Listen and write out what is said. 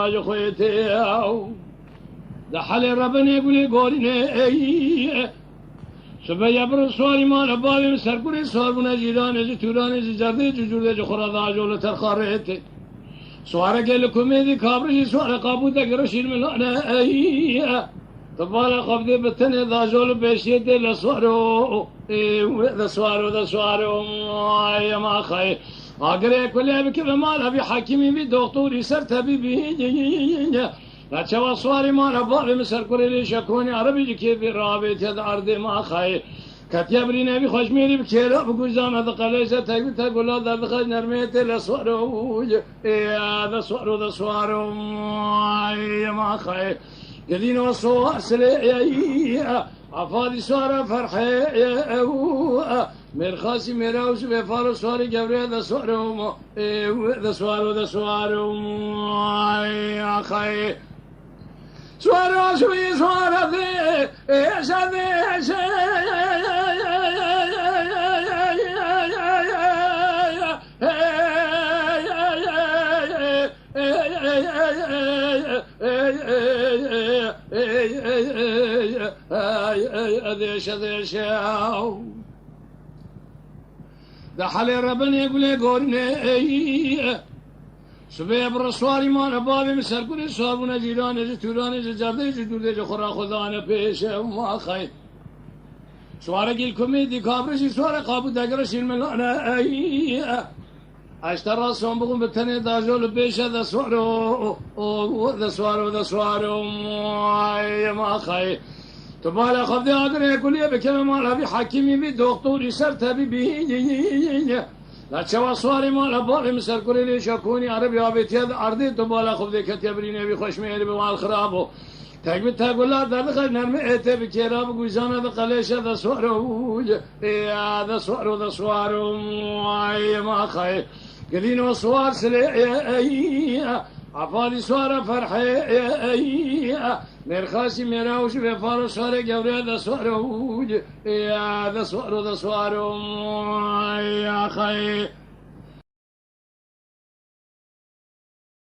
راج خويتي ده حل ربنا يقول قولي شبه بر سواری مال باوی سرکوری سوار بنا جیران جی توران جی جرده جی جورده جی خورده آجول ترخاره سواره گل کمیدی کابری سواره قابوده گرشیر ملانه تبالا قبضه بتنه داجول بشیده لسوارو ده سوارو آیا ما خواهی آگره کلی بکی بمال هبی حکیمی بی دکتوری سر طبیبی لچه سواری مالا باوی مسرکوری لی شکونی عربی جی که بی رابط ید عرده ما خواهی کتیا بری نبی خوشمیری بکیرا بگوزانه ده قلیسه تگوی تگولا در دخل نرمیت لسوارو ده سوارو آیا ما خواهی قدين وصوار سلي عفادي سوار فرحي مرخاسي مراوس بفارو سواري جبري ذا سوارهم ذا سوارهم يا خي سوار شوي سوار ذي شذي أذيش ده حال ربنا يقول قولنا سبب برسواري ما نبابي مسركوني صابون جيران توران جرده جدود خورا خدانه پیش ما خير سوارك الكوميدي كابرشي سوار قابو دقرش الملانه اشترى صوم بقوم بالتاني داجول بيشة ذا سوارو ما خي تبالا خفضي أقرأ كل بكلمة مالها بحكيمي بدكتوري سر تبيبي لا شوا سواري مالها بالي مسر كوري شكوني عربي عبيتي هذا أرضي تبالا خفضي كتبريني بخش ميري بمال خرابو تقول لا دخل نرمي اتي بكيراب وجانا بقليش ذا سوارو ذا سوارو ما خي قدين وصوار سلي عفادي سوار فرحي مرخاسي مراوش بفارو سوار جوري ذا سوارو ذا سوارو يا خي